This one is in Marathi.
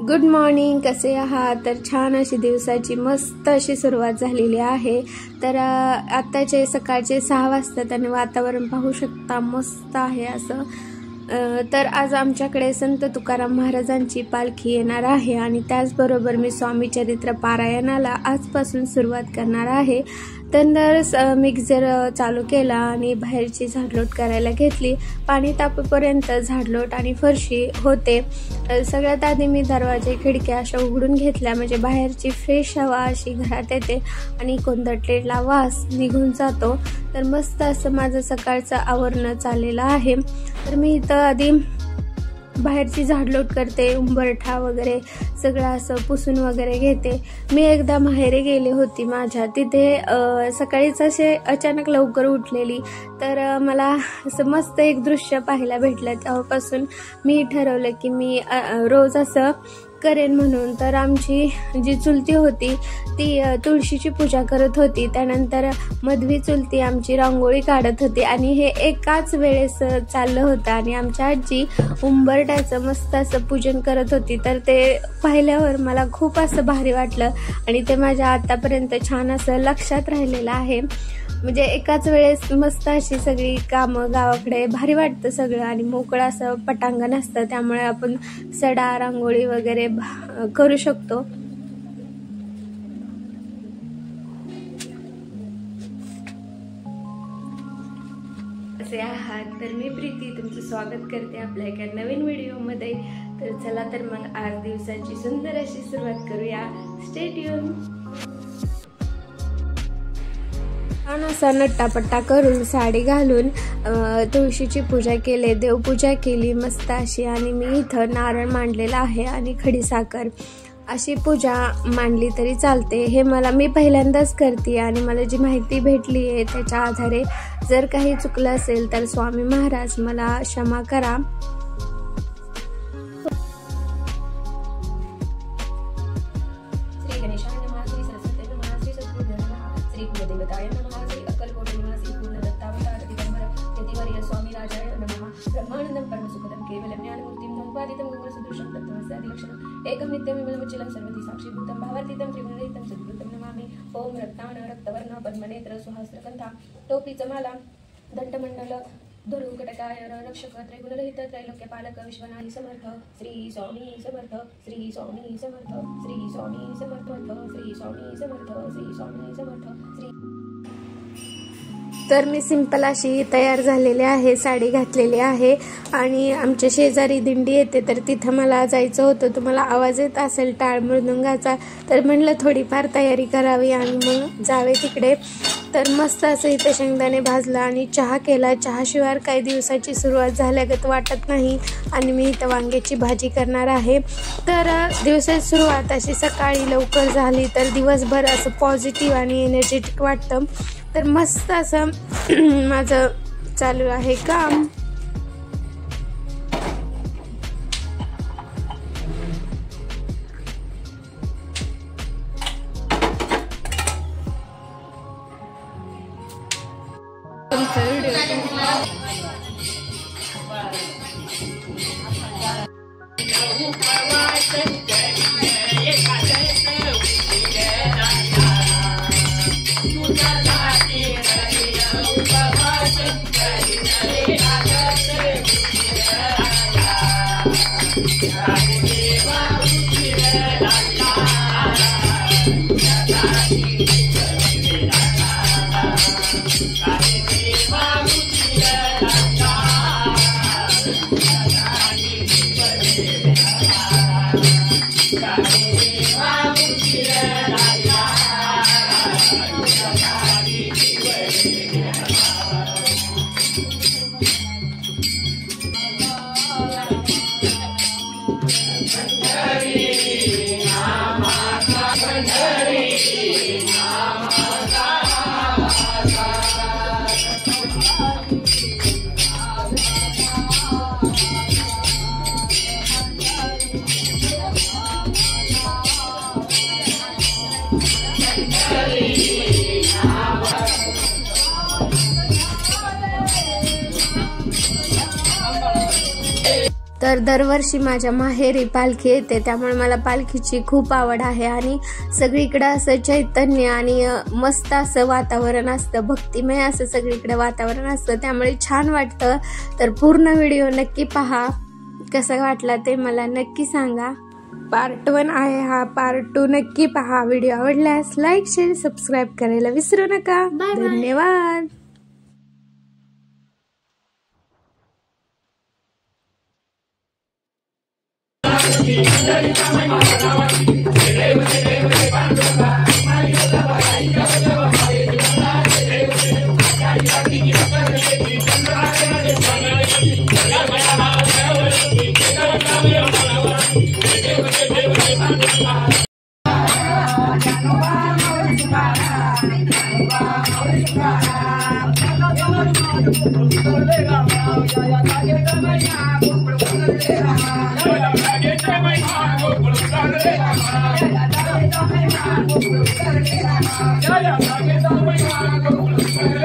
गुड मॉर्निंग, कसे आहात? तर छान अशी दिवसाची मस्त अशी सुरुवात झालेली आहे। तर आत्ताचे सकाळचे 6 वाजतात आणि वातावरण पाहू शकता मस्त आहे असं। तर आज आमच्याकडे संत तुकाराम महाराजांची पालखी येणार आहे आणि त्याचबरोबर मी स्वामी चरित्र पारायणाला आजपासून सुरुवात करणार आहे। तर मिक्सर चालू केला आणि बाहेरची झाडलोट करायला घेतली। पाणी तापेपर्यंत झाडलोट आणि फरशी होते। सगळ्यात आधी मी दरवाजे खिडक्या अशा उघडून घेतल्या, म्हणजे बाहेरची फ्रेश हवा अशी घरात येते आणि कोंदटलेला वास निघून जातो। तर मस्त असं माझं सकाळचं आवरणं चाललेलं आहे। तर मी इथं आधी बाहेरची झाडलोट करते, उंबरठा वगैरे सगळं असं पुसून वगैरे घेते। मी एकदा माहेरी गेले होती माझ्या, तिथे सकाळीच असे अचानक लवकर उठलेली, तर मला असं मस्त एक दृश्य पाहायला भेटलं। तेव्हापासून मी ठरवलं की मी रोज असं करेन म्हणून। तर आमची जी चुलती होती ती तुळशीची पूजा करत होती, त्यानंतर मधवी चुलती आमची रांगोळी काढत होती आणि हे एकाच वेळेस चाललं होतं आणि आमच्या आजी उंबरठ्याचं मस्त असं पूजन करत होती। तर ते पाहिल्यावर मला खूप असं भारी वाटलं आणि ते माझ्या आतापर्यंत छान असं लक्षात राहिलेलं आहे। म्हणजे एकाच वेळेस मस्त अशी सगळी कामं, गावाकडे भारी वाटतं सगळं आणि मोकळं असं पटांगण असतं, त्यामुळे आपण सडा रांगोळी वगैरे करू शकतो। कसे आहात? तर मी प्रीती तुमचं स्वागत करते आपल्या एका नवीन व्हिडिओमध्ये। तर चला तर मग आज दिवसाची सुंदर अशी सुरुवात करूया। Stay tune. छान असा नट्टापट्टा करून साडी घालून तुळशीची पूजा केली, देवपूजा केली मस्त अशी, आणि मी इथं नारळ मांडलेला आहे आणि खडीसाखर अशी पूजा मांडली तरी चालते। हे मी पहिल्यांदाच करते आणि मला जी माहिती भेटली आहे त्याच्या आधारे जर काही चुकलं असेल तर स्वामी महाराज मला क्षमा करा। एकम नित्यं विमलमुच्चलं सर्वति साक्षीभूतं भावातीतं त्रिगुणरहितं सद्गुरुतं नमामि। ओम रत्नावर्ण रक्तवर्ण पद्मनेत्र सुहास्त्रकंथा टोपीचमाला दंडमंडल धुरुकटकाय रक्षक त्रैगुणरहित त्रैलोक्यपालक विश्वनाथी समर्थ श्री स्वामी समर्थ, श्री स्वामी समर्थ, श्री स्वामी समर्थ, श्री स्वामी समर्थ, श्री स्वामी समर्थ, श्री। तर मी सिंपल अशी तयार झालेली आहे, साडी घातलेली आहे आणि आमच्या शेजारी दिंडी येते, तर तिथं मला जायचं होतं। तुम्हाला आवाज येत असेल टाळ मृदुंगाचा, तर म्हणलं थोडीफार तयारी करावी आणि मग जावे तिकडे। तर मस्त असं इथं शेंगदाणे भाजला आणि चहा केला। चहाशिवाय काही दिवसाची सुरुवात झाल्यागत वाटत नाही आणि मी इथं वांग्याची भाजी करणार आहे। तर दिवसाची सुरुवात अशी सकाळी लवकर झाली तर दिवसभर असं पॉझिटिव्ह आणि एनर्जेटिक वाटतं। तर मस्त असं माझं चालू आहे काम। तर दरवर्षी माझ्या माहेरी पालखी येते, त्यामुळे मला पालखीची खूप आवड आहे आणि सगळीकडे असं चैतन्य आणि मस्त असं वातावरण असतं, भक्तिमय असं सगळीकडे वातावरण असतं, त्यामुळे छान वाटतं. तर पूर्ण व्हिडिओ नक्की पहा, कसा वाटला ते मला नक्की सांगा. पार्ट 1 आहे हा, पार्ट 2 नक्की पहा. व्हिडिओ आवडल्यास लाईक शेअर सबस्क्राईब करायला विसरू नका. धन्यवाद. Yeah.